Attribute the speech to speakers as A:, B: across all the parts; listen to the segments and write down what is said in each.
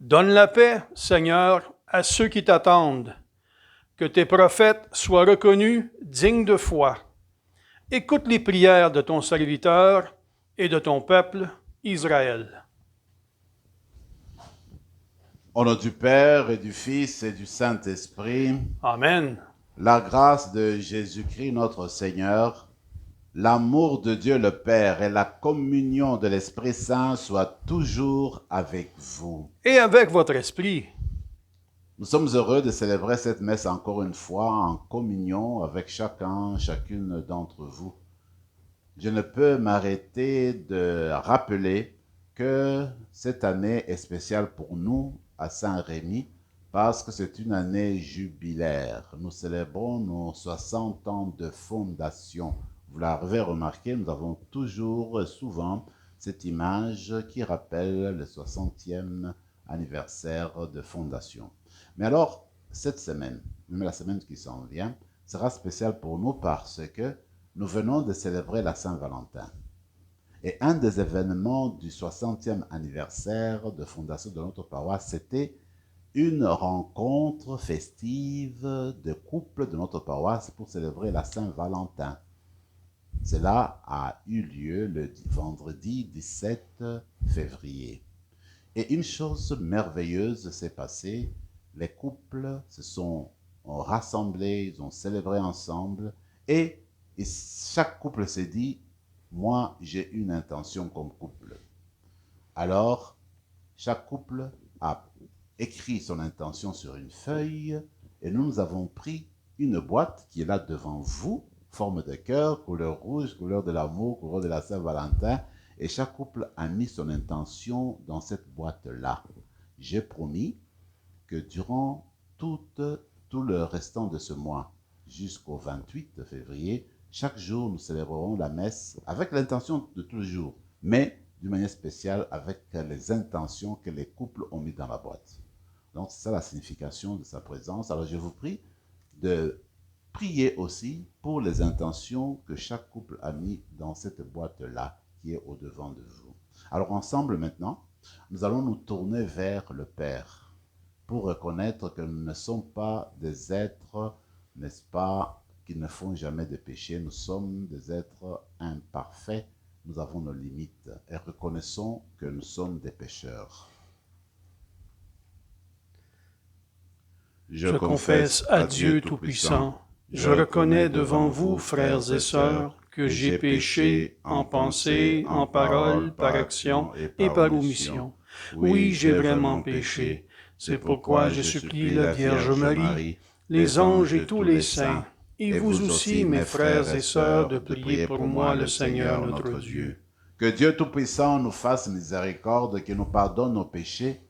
A: Donne la paix, Seigneur, à ceux qui t'attendent. Que tes prophètes soient reconnus dignes de foi. Écoute les prières de ton serviteur et de ton peuple, Israël.
B: Au nom du Père et du Fils et du Saint-Esprit,
A: Amen.
B: la grâce de Jésus-Christ notre Seigneur, l'amour de Dieu le Père et la communion de l'Esprit Saint soient toujours avec vous.
A: Et avec votre esprit.
B: Nous sommes heureux de célébrer cette messe encore une fois en communion avec chacune d'entre vous. Je ne peux m'arrêter de rappeler que cette année est spéciale pour nous à Saint-Rémy parce que c'est une année jubilaire. Nous célébrons nos 60 ans de fondation. Vous l'avez remarqué, nous avons toujours souvent cette image qui rappelle le 60e anniversaire de fondation. Mais alors, cette semaine, même la semaine qui s'en vient, sera spéciale pour nous parce que nous venons de célébrer la Saint-Valentin. Et un des événements du 60e anniversaire de fondation de notre paroisse, c'était une rencontre festive de couples de notre paroisse pour célébrer la Saint-Valentin. Cela a eu lieu le vendredi 17 février. Et une chose merveilleuse s'est passée. Les couples se sont rassemblés, ils ont célébré ensemble et chaque couple s'est dit, moi j'ai une intention comme couple. Alors, chaque couple a écrit son intention sur une feuille et nous avons pris une boîte qui est là devant vous, forme de cœur, couleur rouge, couleur de l'amour, couleur de la Saint-Valentin, et chaque couple a mis son intention dans cette boîte-là. J'ai promis que durant tout le restant de ce mois, jusqu'au 28 février, chaque jour, nous célébrerons la messe avec l'intention de tous les jours, mais d'une manière spéciale avec les intentions que les couples ont mis dans la boîte. Donc, c'est ça la signification de sa présence. Alors, je vous prie de prier aussi pour les intentions que chaque couple a mis dans cette boîte-là qui est au-devant de vous. Alors, ensemble maintenant, nous allons nous tourner vers le Père pour reconnaître que nous ne sommes pas des êtres, n'est-ce pas, qui ne font jamais de péché. Nous sommes des êtres imparfaits. Nous avons nos limites et reconnaissons que nous sommes des pécheurs.
A: Je confesse à Dieu Tout-Puissant, je reconnais devant vous, frères et sœurs, que j'ai péché en pensée, en parole, par action et par omission. Oui, j'ai vraiment péché. C'est pourquoi je supplie la Vierge Marie, les anges et tous les saints, et vous aussi, mes frères et sœurs, de prier pour moi le Seigneur notre Dieu.
B: Que Dieu Tout-Puissant nous fasse miséricorde, qu'il nous pardonne nos péchés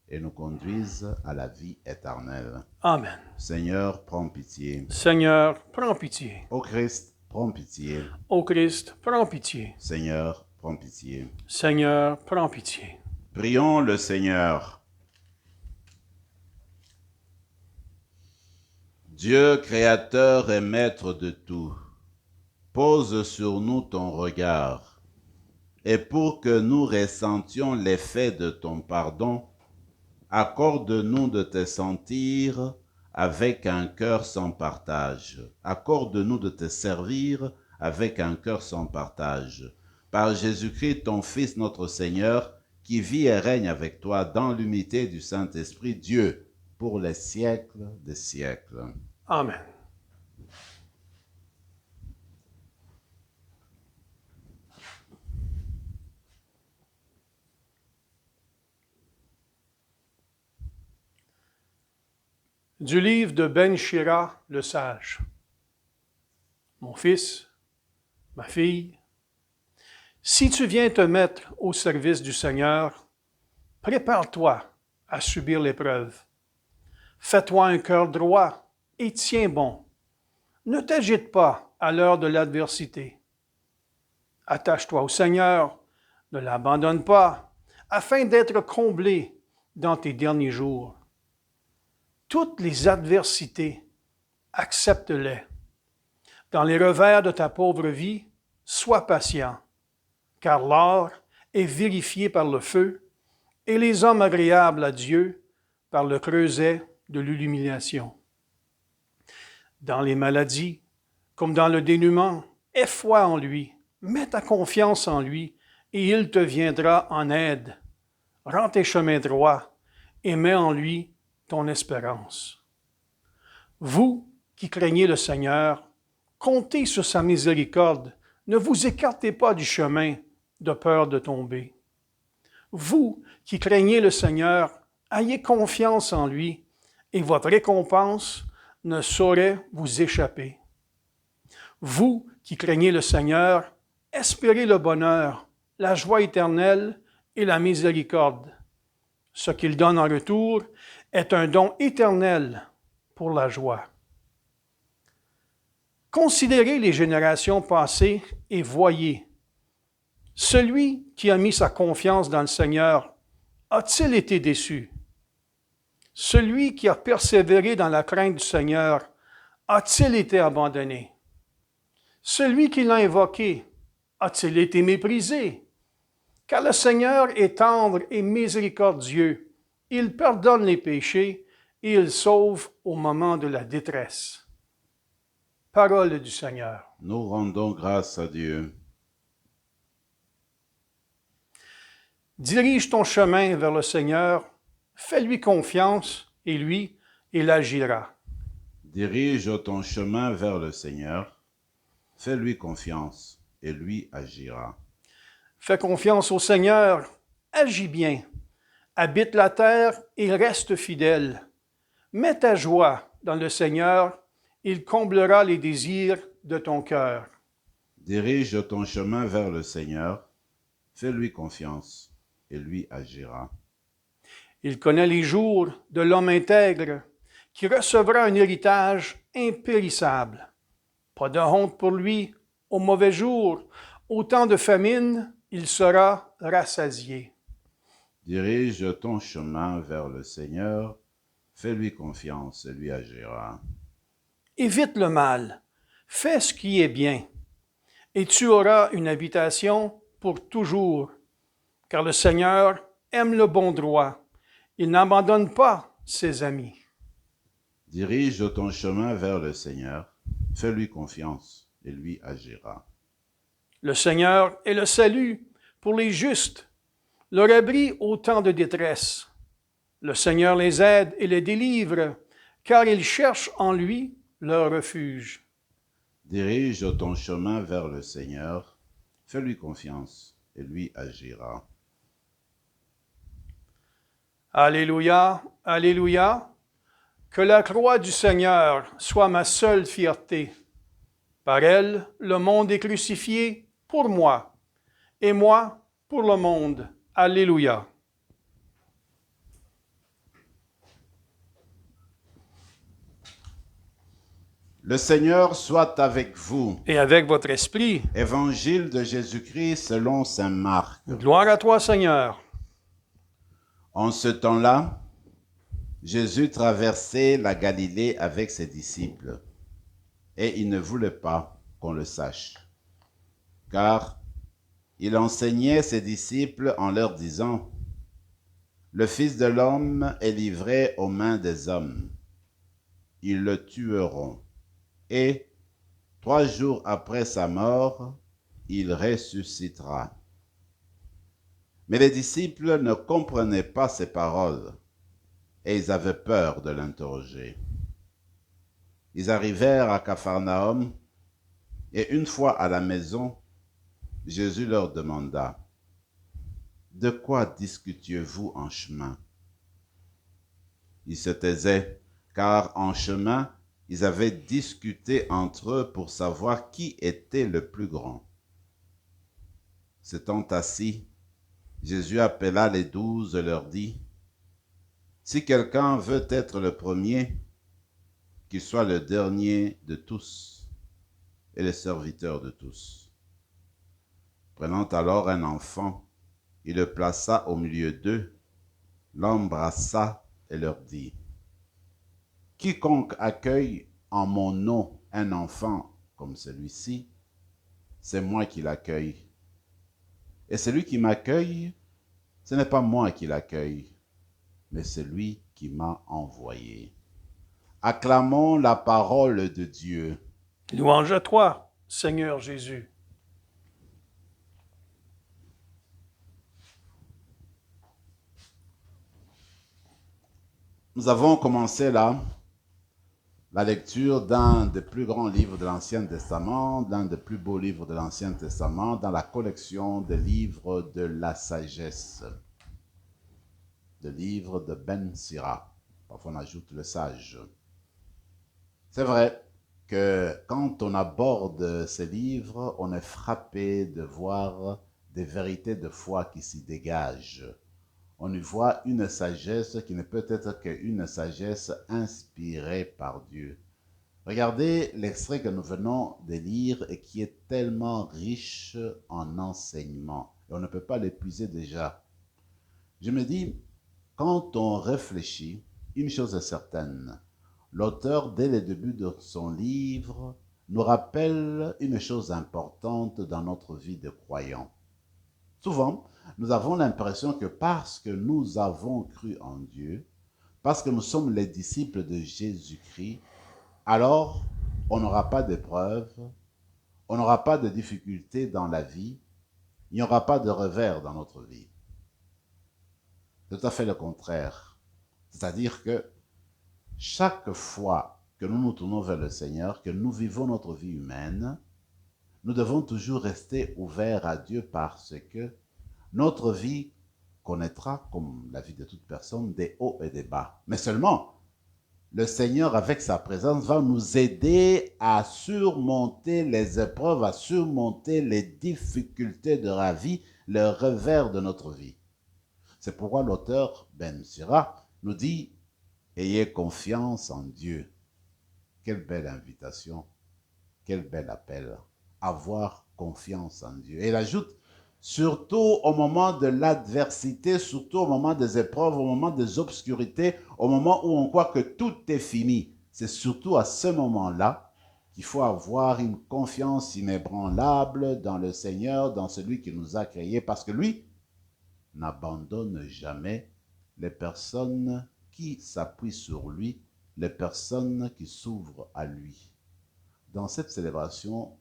B: et nous conduise à la vie éternelle.
A: Amen.
B: Seigneur, prends pitié.
A: Seigneur, prends pitié.
B: Ô Christ, prends pitié.
A: Ô Christ, prends pitié.
B: Seigneur, prends pitié.
A: Seigneur, prends pitié.
B: Prions le Seigneur. Dieu créateur et maître de tout, pose sur nous ton regard, et pour que nous ressentions l'effet de ton pardon, accorde-nous de te sentir avec un cœur sans partage. Accorde-nous de te servir avec un cœur sans partage. Par Jésus-Christ, ton Fils, notre Seigneur, qui vit et règne avec toi dans l'unité du Saint-Esprit, Dieu, pour les siècles des siècles.
A: Amen. Du livre de Ben Shira, le sage. Mon fils, ma fille, si tu viens te mettre au service du Seigneur, prépare-toi à subir l'épreuve. Fais-toi un cœur droit et tiens bon. Ne t'agite pas à l'heure de l'adversité. Attache-toi au Seigneur, ne l'abandonne pas, afin d'être comblé dans tes derniers jours. Toutes les adversités, accepte-les. Dans les revers de ta pauvre vie, sois patient, car l'or est vérifié par le feu et les hommes agréables à Dieu par le creuset de l'illumination. Dans les maladies, comme dans le dénuement, aie foi en lui, mets ta confiance en lui, et il te viendra en aide. Rends tes chemins droits et mets en lui ton espérance. Vous qui craignez le Seigneur, comptez sur sa miséricorde, ne vous écartez pas du chemin de peur de tomber. Vous qui craignez le Seigneur, ayez confiance en lui, et votre récompense ne saurait vous échapper. Vous qui craignez le Seigneur, espérez le bonheur, la joie éternelle et la miséricorde. Ce qu'il donne en retour est un don éternel pour la joie. Considérez les générations passées et voyez. Celui qui a mis sa confiance dans le Seigneur a-t-il été déçu? Celui qui a persévéré dans la crainte du Seigneur a-t-il été abandonné? Celui qui l'a invoqué a-t-il été méprisé? Car le Seigneur est tendre et miséricordieux. Il pardonne les péchés et il sauve au moment de la détresse. Parole du Seigneur.
B: Nous rendons grâce à Dieu.
A: Dirige ton chemin vers le Seigneur, fais-lui confiance et lui, il agira.
B: Dirige ton chemin vers le Seigneur, fais-lui confiance et lui agira.
A: Fais confiance au Seigneur, agis bien. Habite la terre et reste fidèle. Mets ta joie dans le Seigneur, il comblera les désirs de ton cœur.
B: Dirige ton chemin vers le Seigneur, fais-lui confiance et lui agira.
A: Il connaît les jours de l'homme intègre, qui recevra un héritage impérissable. Pas de honte pour lui au mauvais jour, au temps de famine, il sera rassasié.
B: Dirige ton chemin vers le Seigneur, fais-lui confiance et lui agira.
A: Évite le mal, fais ce qui est bien, et tu auras une habitation pour toujours, car le Seigneur aime le bon droit, il n'abandonne pas ses amis.
B: Dirige ton chemin vers le Seigneur, fais-lui confiance et lui agira.
A: Le Seigneur est le salut pour les justes, leur abri au temps de détresse. Le Seigneur les aide et les délivre, car ils cherchent en lui leur refuge.
B: Dirige ton chemin vers le Seigneur, fais-lui confiance et lui agira.
A: Alléluia, alléluia. Que la croix du Seigneur soit ma seule fierté. Par elle, le monde est crucifié pour moi, et moi pour le monde. Alléluia.
B: Le Seigneur soit avec vous.
A: Et avec votre esprit.
B: Évangile de Jésus-Christ selon saint Marc.
A: Gloire à toi, Seigneur.
B: En ce temps-là, Jésus traversait la Galilée avec ses disciples, et il ne voulait pas qu'on le sache, car il enseignait ses disciples en leur disant, « Le Fils de l'homme est livré aux mains des hommes. Ils le tueront, et 3 jours après sa mort, il ressuscitera. » Mais les disciples ne comprenaient pas ces paroles, et ils avaient peur de l'interroger. Ils arrivèrent à Capharnaüm, et une fois à la maison, Jésus leur demanda, « De quoi discutiez-vous en chemin ?» Ils se taisaient, car en chemin, ils avaient discuté entre eux pour savoir qui était le plus grand. S'étant assis, Jésus appela les 12 et leur dit, « Si quelqu'un veut être le premier, qu'il soit le dernier de tous et le serviteur de tous. » Prenant alors un enfant, il le plaça au milieu d'eux, l'embrassa et leur dit, « Quiconque accueille en mon nom un enfant comme celui-ci, c'est moi qui l'accueille. Et celui qui m'accueille, Ce n'est pas moi qui l'accueille, mais c'est lui qui m'a envoyé. Acclamons la parole de Dieu.
A: Louange à toi, Seigneur Jésus.
B: Nous avons commencé là la lecture d'un des plus grands livres de l'Ancien Testament, d'un des plus beaux livres de l'Ancien Testament, dans la collection des livres de la sagesse, le livre de Ben Sira. Parfois on ajoute le sage. C'est vrai que quand on aborde ces livres, on est frappé de voir des vérités de foi qui s'y dégagent. On y voit une sagesse qui ne peut être qu'une sagesse inspirée par Dieu. Regardez l'extrait que nous venons de lire et qui est tellement riche en enseignements. Et on ne peut pas l'épuiser déjà. Je me dis, quand on réfléchit, une chose est certaine. L'auteur, dès le début de son livre, nous rappelle une chose importante dans notre vie de croyant. Souvent, nous avons l'impression que parce que nous avons cru en Dieu, parce que nous sommes les disciples de Jésus-Christ, alors on n'aura pas d'épreuves, on n'aura pas de difficultés dans la vie, il n'y aura pas de revers dans notre vie. C'est tout à fait le contraire. C'est-à-dire que chaque fois que nous nous tournons vers le Seigneur, que nous vivons notre vie humaine, nous devons toujours rester ouverts à Dieu parce que notre vie connaîtra, comme la vie de toute personne, des hauts et des bas. Mais seulement, le Seigneur, avec sa présence, va nous aider à surmonter les épreuves, à surmonter les difficultés de la vie, le revers de notre vie. C'est pourquoi l'auteur Ben Sira nous dit « Ayez confiance en Dieu ». Quelle belle invitation, quel bel appel, avoir confiance en Dieu. Et il ajoute « Surtout au moment de l'adversité, surtout au moment des épreuves, au moment des obscurités, au moment où on croit que tout est fini. C'est surtout à ce moment-là qu'il faut avoir une confiance inébranlable dans le Seigneur, dans celui qui nous a créés, parce que lui n'abandonne jamais les personnes qui s'appuient sur lui, les personnes qui s'ouvrent à lui. » Dans cette célébration,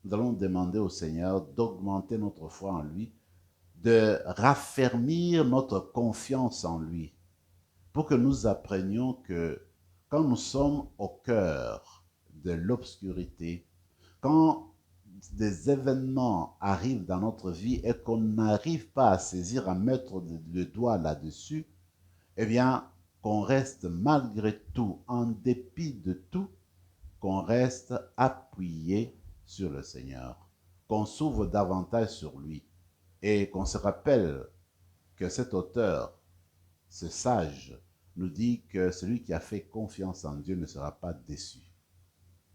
B: nous allons demander au Seigneur d'augmenter notre foi en lui, de raffermir notre confiance en lui, pour que nous apprenions que quand nous sommes au cœur de l'obscurité, quand des événements arrivent dans notre vie et qu'on n'arrive pas à saisir, à mettre le doigt là-dessus, eh bien, qu'on reste malgré tout, en dépit de tout, qu'on reste appuyé sur le Seigneur, qu'on s'ouvre davantage sur lui et qu'on se rappelle que cet auteur, ce sage, nous dit que celui qui a fait confiance en Dieu ne sera pas déçu.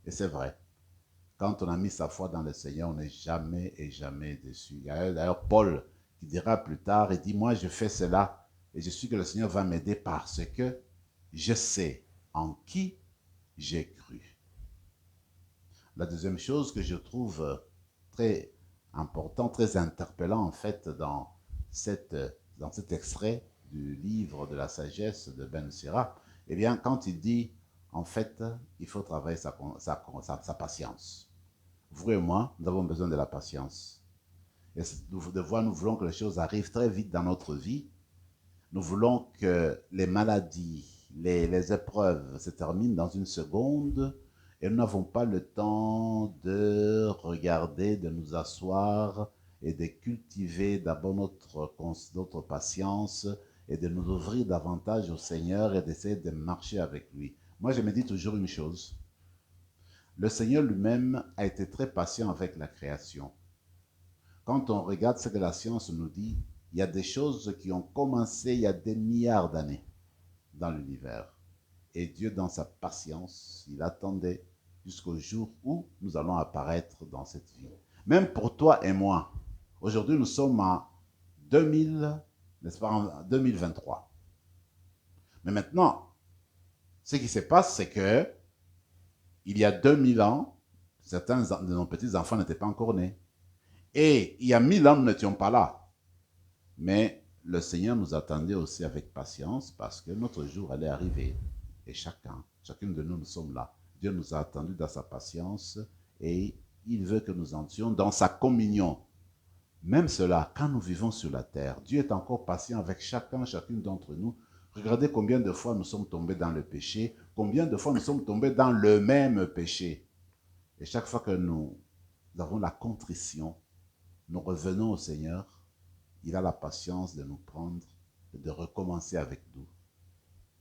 B: Et c'est vrai. Quand on a mis sa foi dans le Seigneur, on n'est jamais et jamais déçu. Il y a d'ailleurs Paul qui dira plus tard, il dit, moi je fais cela et je suis que le Seigneur va m'aider parce que je sais en qui j'ai cru. La deuxième chose que je trouve très important, très interpellant en fait dans cet extrait du livre de la sagesse de Ben Sira, eh bien quand il dit en fait il faut travailler sa patience. Vous et moi, nous avons besoin de la patience. Et nous voulons que les choses arrivent très vite dans notre vie. Nous voulons que les maladies, les épreuves se terminent dans une seconde et nous n'avons pas le temps de regarder, de nous asseoir et de cultiver d'abord notre patience et de nous ouvrir davantage au Seigneur et d'essayer de marcher avec lui. Moi, je me dis toujours une chose. Le Seigneur lui-même a été très patient avec la création. Quand on regarde ce que la science nous dit, il y a des choses qui ont commencé il y a des milliards d'années dans l'univers. Et Dieu, dans sa patience, il attendait jusqu'au jour où nous allons apparaître dans cette vie. Même pour toi et moi, aujourd'hui nous sommes en 2023. Mais maintenant, ce qui se passe, c'est que il y a 2000 ans, certains de nos petits-enfants n'étaient pas encore nés. Et il y a 1000 ans, nous n'étions pas là. Mais le Seigneur nous attendait aussi avec patience parce que notre jour allait arriver. Et chacune de nous, nous sommes là. Dieu nous a attendus dans sa patience et il veut que nous entrions dans sa communion. Même cela, quand nous vivons sur la terre, Dieu est encore patient avec chacune d'entre nous. Regardez combien de fois nous sommes tombés dans le péché, combien de fois nous sommes tombés dans le même péché. Et chaque fois que nous avons la contrition, nous revenons au Seigneur, il a la patience de nous prendre, de recommencer avec nous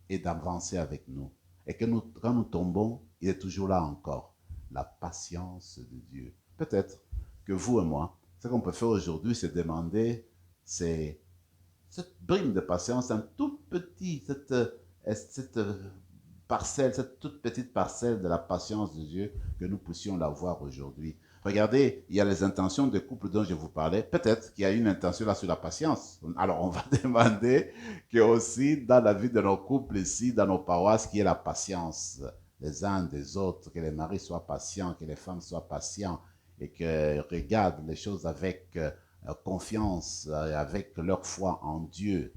B: et d'avancer avec nous. Et que quand nous tombons, il est toujours là encore. La patience de Dieu. Peut-être que vous et moi, ce qu'on peut faire aujourd'hui, c'est demander cette brime de patience, un tout petit, cette parcelle, cette toute petite parcelle de la patience de Dieu, que nous puissions l'avoir aujourd'hui. Regardez, il y a les intentions de couple dont je vous parlais. Peut-être qu'il y a une intention là sur la patience. Alors, on va demander que aussi dans la vie de nos couples ici, dans nos paroisses, qu'il y ait la patience les uns des autres, que les maris soient patients, que les femmes soient patients et que regardent les choses avec confiance, avec leur foi en Dieu.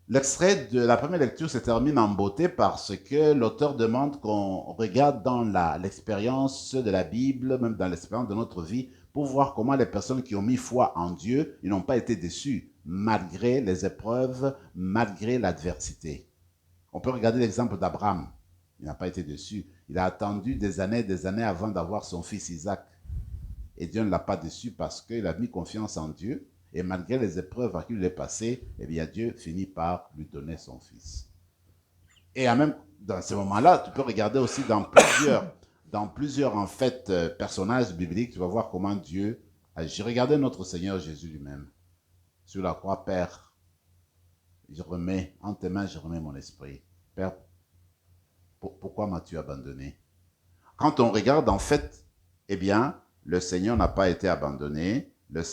B: L'extrait de la première lecture se termine en beauté parce que l'auteur demande qu'on regarde dans l'expérience de la Bible, même dans l'expérience de notre vie, pour voir comment les personnes qui ont mis foi en Dieu, ils n'ont pas été déçus, malgré les épreuves, malgré l'adversité. On peut regarder l'exemple d'Abraham. Il n'a pas été déçu. Il a attendu des années avant d'avoir son fils Isaac. Et Dieu ne l'a pas déçu parce qu'il a mis confiance en Dieu. Et malgré les épreuves à qui il est passé, eh bien Dieu finit par lui donner son fils. Et même dans ce moment-là, tu peux regarder aussi dans plusieurs en fait personnages bibliques, tu vas voir comment Dieu agit. Regardez notre Seigneur Jésus lui-même. Sur la croix, Père, je remets en tes mains, je remets mon esprit. Père, pourquoi m'as-tu abandonné? Quand on regarde en fait, eh bien, le Seigneur n'a pas été abandonné.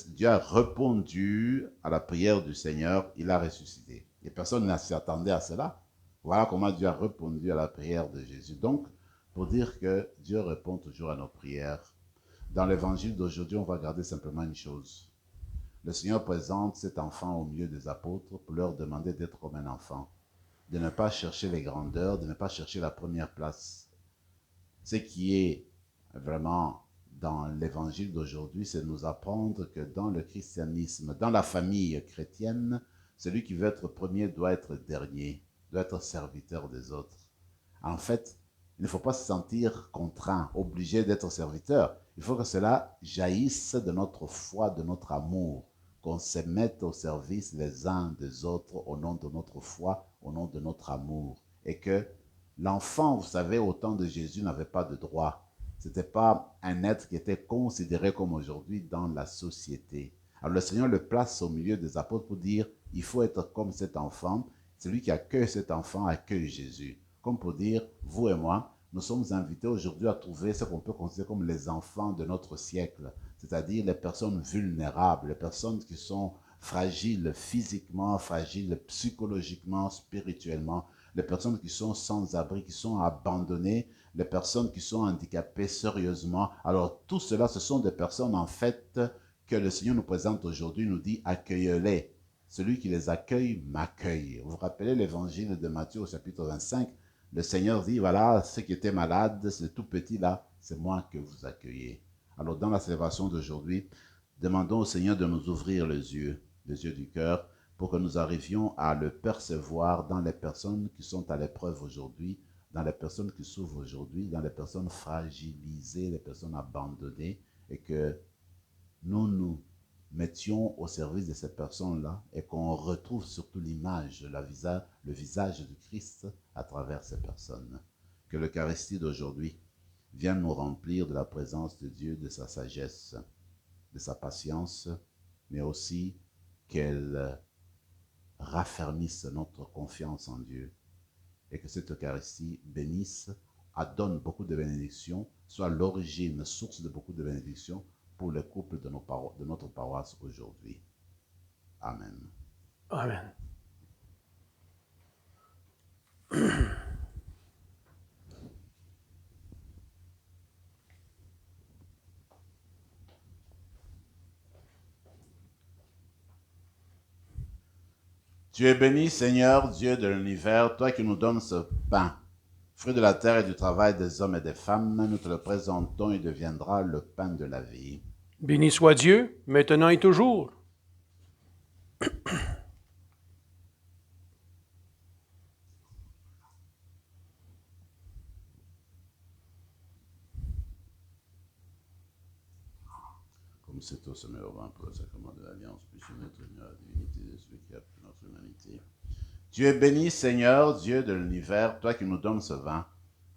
B: Dieu a répondu à la prière du Seigneur, il a ressuscité. Et personne ne s'y attendait à cela. Voilà comment Dieu a répondu à la prière de Jésus. Donc, pour dire que Dieu répond toujours à nos prières. Dans l'évangile d'aujourd'hui, on va regarder simplement une chose. Le Seigneur présente cet enfant au milieu des apôtres pour leur demander d'être comme un enfant, de ne pas chercher les grandeurs, de ne pas chercher la première place. Ce qui est vraiment dans l'évangile d'aujourd'hui, c'est de nous apprendre que dans le christianisme, dans la famille chrétienne, celui qui veut être premier doit être dernier, doit être serviteur des autres. En fait, il ne faut pas se sentir contraint, obligé d'être serviteur. Il faut que cela jaillisse de notre foi, de notre amour, qu'on se mette au service les uns des autres au nom de notre foi, au nom de notre amour. Et que l'enfant, vous savez, au temps de Jésus, n'avait pas de droit. Ce n'était pas un être qui était considéré comme aujourd'hui dans la société. Alors le Seigneur le place au milieu des apôtres pour dire, il faut être comme cet enfant. Celui qui accueille cet enfant accueille Jésus. Comme pour dire, vous et moi, nous sommes invités aujourd'hui à trouver ce qu'on peut considérer comme les enfants de notre siècle, c'est-à-dire les personnes vulnérables, les personnes qui sont fragiles physiquement, fragiles psychologiquement, spirituellement, les personnes qui sont sans abri, qui sont abandonnées, les personnes qui sont handicapées sérieusement. Alors tout cela, ce sont des personnes en fait que le Seigneur nous présente aujourd'hui, nous dit accueillez-les. Celui qui les accueille m'accueille. Vous vous rappelez l'évangile de Matthieu au chapitre 25, le Seigneur dit, voilà, ceux qui étaient malades, c'est tout petit là, c'est moi que vous accueillez. Alors dans la célébration d'aujourd'hui, demandons au Seigneur de nous ouvrir les yeux du cœur, pour que nous arrivions à le percevoir dans les personnes qui sont à l'épreuve aujourd'hui, dans les personnes qui souffrent aujourd'hui, dans les personnes fragilisées, les personnes abandonnées, et que nous mettions au service de ces personnes-là et qu'on retrouve surtout l'image, le visage du Christ à travers ces personnes. Que l'Eucharistie d'aujourd'hui vienne nous remplir de la présence de Dieu, de sa sagesse, de sa patience, mais aussi qu'elle raffermisse notre confiance en Dieu et que cette Eucharistie bénisse, donne beaucoup de bénédictions, soit l'origine, source de beaucoup de bénédictions pour les couples de notre paroisse aujourd'hui. Amen.
A: Amen.
B: Tu es béni, Seigneur, Dieu de l'univers, toi qui nous donnes ce pain, fruit de la terre et du travail des hommes et des femmes. Nous te le présentons, il deviendra le pain de la vie.
A: Béni soit Dieu, maintenant et toujours.
B: Comme c'est au sommet au vent pour le sacrement de l'Alliance, puissions être unis à la divinité de celui qui a pris notre humanité. Tu es béni, Seigneur, Dieu de l'univers, toi qui nous donnes ce vin,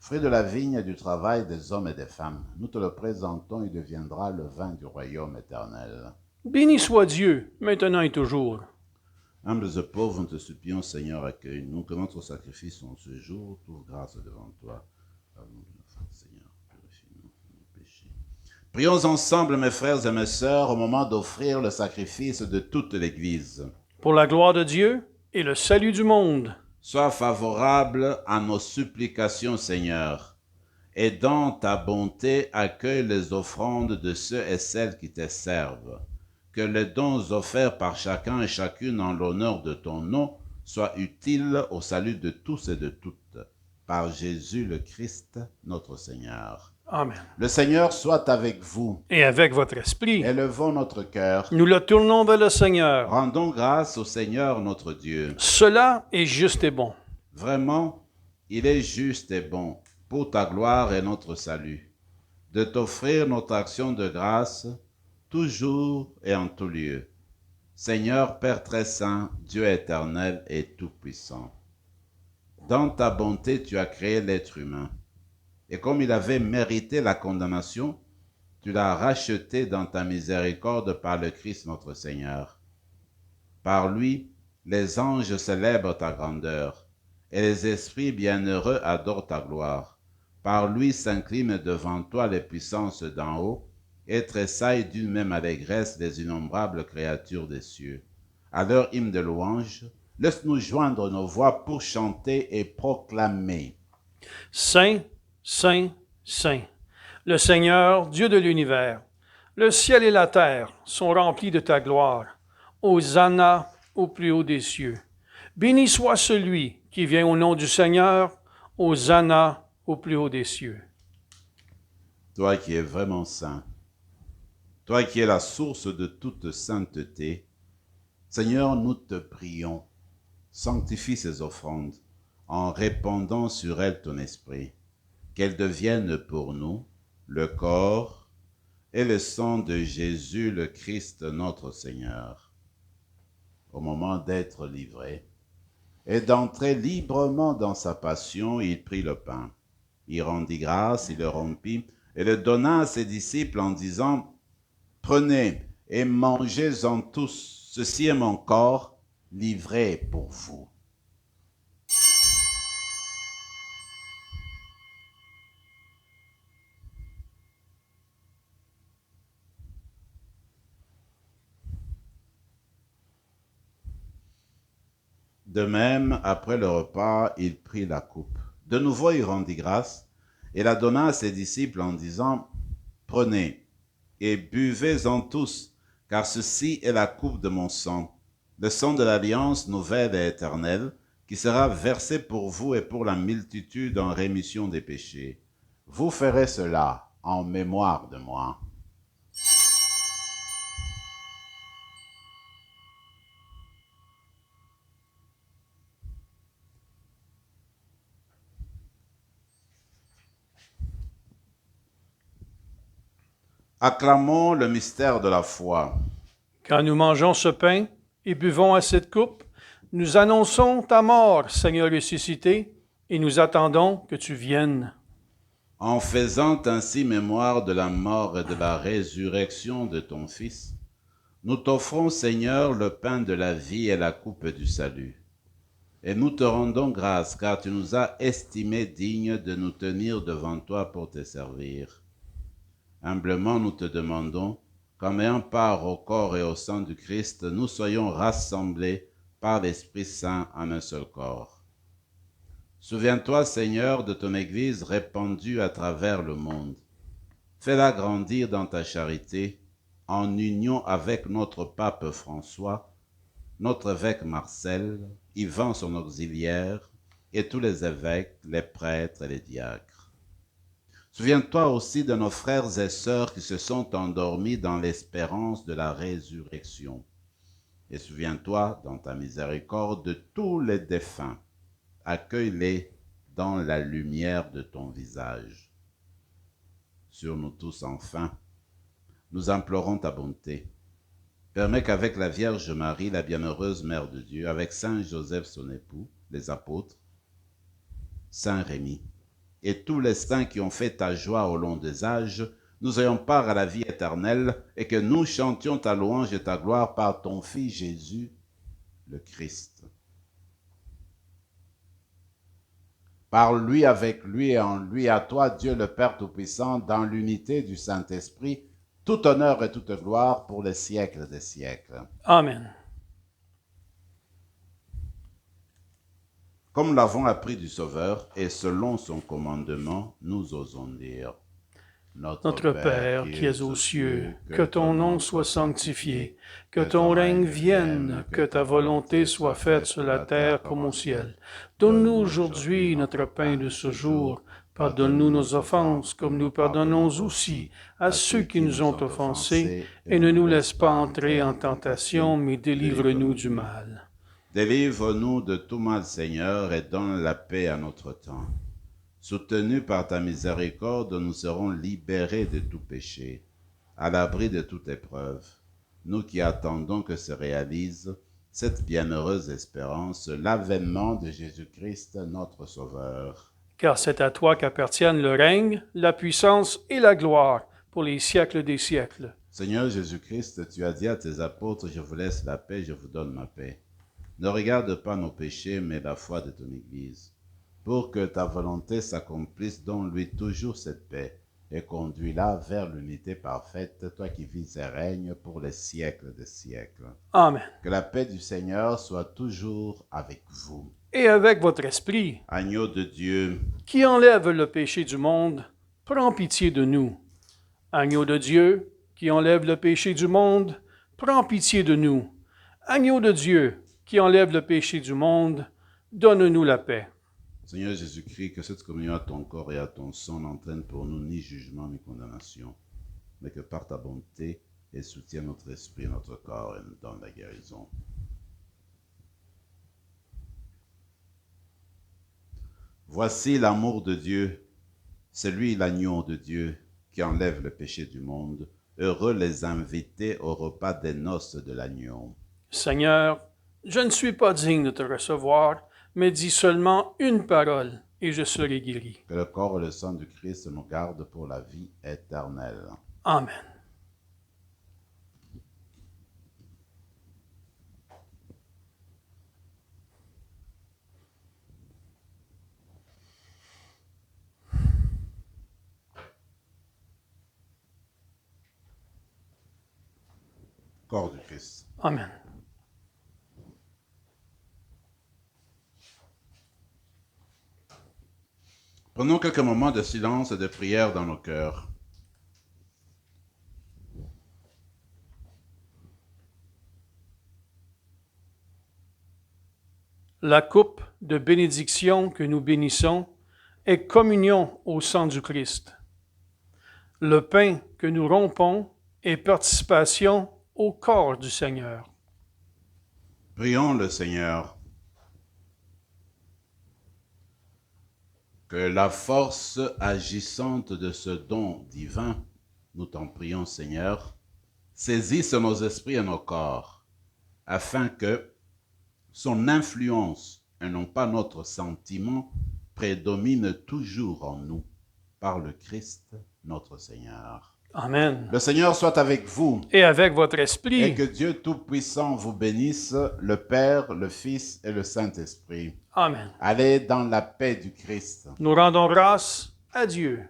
B: fruit de la vigne et du travail des hommes et des femmes. Nous te le présentons, il deviendra le vin du royaume éternel.
A: Béni soit Dieu, maintenant et toujours.
B: Humbles et pauvres, nous te supplions, Seigneur, accueille-nous, que notre sacrifice en ce jour trouve grâce devant toi. Pardonne-nous nos fautes, Seigneur, purifie-nous de nos péchés. Prions ensemble, mes frères et mes sœurs, au moment d'offrir le sacrifice de toute l'Église.
A: Pour la gloire de Dieu et le salut du monde.
B: Sois favorable à nos supplications, Seigneur, et dans ta bonté, accueille les offrandes de ceux et celles qui te servent. Que les dons offerts par chacun et chacune en l'honneur de ton nom soient utiles au salut de tous et de toutes. Par Jésus le Christ, notre Seigneur.
A: Amen.
B: Le Seigneur soit avec vous.
A: Et avec votre esprit,
B: Élevons notre cœur.
A: nous le tournons vers le Seigneur.
B: Rendons grâce au Seigneur notre Dieu.
A: Cela est juste et bon.
B: Vraiment, il est juste et bon, pour ta gloire et notre salut, de t'offrir notre action de grâce, toujours et en tout lieu. Seigneur Père très saint, Dieu éternel et tout-puissant. Dans ta bonté, tu as créé l'être humain. Et comme il avait mérité la condamnation, tu l'as racheté dans ta miséricorde par le Christ notre Seigneur. Par lui, les anges célèbrent ta grandeur, et les esprits bienheureux adorent ta gloire. Par lui s'inclinent devant toi les puissances d'en haut, et tressaillent d'une même allégresse les innombrables créatures des cieux. À leur hymne de louange, laisse-nous joindre nos voix pour chanter et proclamer.
A: Saint, Saint, Saint, le Seigneur, Dieu de l'univers, le ciel et la terre sont remplis de ta gloire. Hosanna au plus haut des cieux. Béni soit celui qui vient au nom du Seigneur. Hosanna au plus haut des cieux.
B: Toi qui es vraiment saint, toi qui es la source de toute sainteté, Seigneur, nous te prions, sanctifie ces offrandes en répandant sur elles ton esprit, qu'elles deviennent pour nous le corps et le sang de Jésus le Christ notre Seigneur. Au moment d'être livré et d'entrer librement dans sa passion, il prit le pain. Il rendit grâce, il le rompit et le donna à ses disciples en disant « Prenez et mangez-en tous, ceci est mon corps livré pour vous. » De même, après le repas, il prit la coupe. De nouveau, il rendit grâce et la donna à ses disciples en disant « Prenez et buvez-en tous, car ceci est la coupe de mon sang, le sang de l'alliance nouvelle et éternelle, qui sera versé pour vous et pour la multitude en rémission des péchés. Vous ferez cela en mémoire de moi. » Acclamons le mystère de la foi.
A: Quand nous mangeons ce pain et buvons à cette coupe, nous annonçons ta mort, Seigneur ressuscité, et nous attendons que tu viennes.
B: En faisant ainsi mémoire de la mort et de la résurrection de ton Fils, nous t'offrons, Seigneur, le pain de la vie et la coupe du salut. Et nous te rendons grâce, car tu nous as estimés dignes de nous tenir devant toi pour te servir. Humblement, nous te demandons qu'en ayant part au corps et au sang du Christ, nous soyons rassemblés par l'Esprit Saint en un seul corps. Souviens-toi, Seigneur, de ton Église répandue à travers le monde. Fais-la grandir dans ta charité, en union avec notre pape François, notre évêque Marcel, Yvan son auxiliaire, et tous les évêques, les prêtres et les diacres. Souviens-toi aussi de nos frères et sœurs qui se sont endormis dans l'espérance de la résurrection. Et souviens-toi, dans ta miséricorde, de tous les défunts. Accueille-les dans la lumière de ton visage. Sur nous tous, enfin, nous implorons ta bonté. Permets qu'avec la Vierge Marie, la bienheureuse Mère de Dieu, avec Saint Joseph son époux, les apôtres, Saint Rémy, et tous les saints qui ont fait ta joie au long des âges, nous ayons part à la vie éternelle, et que nous chantions ta louange et ta gloire par ton Fils Jésus, le Christ. Par lui, avec lui et en lui, à toi, Dieu le Père Tout-Puissant, dans l'unité du Saint-Esprit, tout honneur et toute gloire pour les siècles des siècles.
A: Amen.
B: Comme l'avons appris du Sauveur, et selon son commandement, nous osons dire:
A: Notre Père qui es aux cieux, que ton nom soit sanctifié, que ton règne vienne, que ta volonté soit faite sur la terre comme au ciel. Donne-nous aujourd'hui notre pain de ce jour. Pardonne-nous nos offenses, comme nous pardonnons aussi à ceux qui nous ont offensés, et ne nous laisse pas entrer en tentation, mais délivre-nous du mal.
B: Délivre-nous de tout mal, Seigneur, et donne la paix à notre temps. Soutenus par ta miséricorde, nous serons libérés de tout péché, à l'abri de toute épreuve. Nous qui attendons que se réalise cette bienheureuse espérance, l'avènement de Jésus-Christ, notre Sauveur.
A: Car c'est à toi qu'appartiennent le règne, la puissance et la gloire pour les siècles des siècles.
B: Seigneur Jésus-Christ, tu as dit à tes apôtres: je vous laisse la paix, je vous donne ma paix. Ne regarde pas nos péchés, mais la foi de ton Église, pour que ta volonté s'accomplisse, donne-lui toujours cette paix, et conduis-la vers l'unité parfaite, toi qui vis et règnes pour les siècles des siècles.
A: Amen.
B: Que la paix du Seigneur soit toujours avec vous.
A: Et avec votre esprit,
B: Agneau de Dieu,
A: qui enlève le péché du monde, prends pitié de nous. Agneau de Dieu, qui enlève le péché du monde, prends pitié de nous. Agneau de Dieu, qui enlève le péché du monde, donne-nous la paix.
B: Seigneur Jésus-Christ, que cette communion à ton corps et à ton sang n'entraîne pour nous ni jugement ni condamnation, mais que par ta bonté, elle soutienne notre esprit et notre corps et nous donne la guérison. Voici l'amour de Dieu, c'est lui l'agneau de Dieu qui enlève le péché du monde. Heureux les invités au repas des noces de l'agneau.
A: Seigneur, je ne suis pas digne de te recevoir, mais dis seulement une parole et je serai guéri.
B: Que le corps et le sang du Christ nous gardent pour la vie éternelle.
A: Amen.
B: Corps du Christ.
A: Amen.
B: Prenons quelques moments de silence et de prière dans nos cœurs.
A: La coupe de bénédiction que nous bénissons est communion au sang du Christ. Le pain que nous rompons est participation au corps du Seigneur.
B: Prions le Seigneur. Que la force agissante de ce don divin, nous t'en prions Seigneur, saisisse nos esprits et nos corps, afin que son influence, et non pas notre sentiment, prédomine toujours en nous, par le Christ notre Seigneur.
A: Amen.
B: Le Seigneur soit avec vous.
A: Et avec votre esprit.
B: Et que Dieu Tout-Puissant vous bénisse, le Père, le Fils et le Saint-Esprit.
A: Amen.
B: Allez dans la paix du Christ.
A: Nous rendons grâce à Dieu.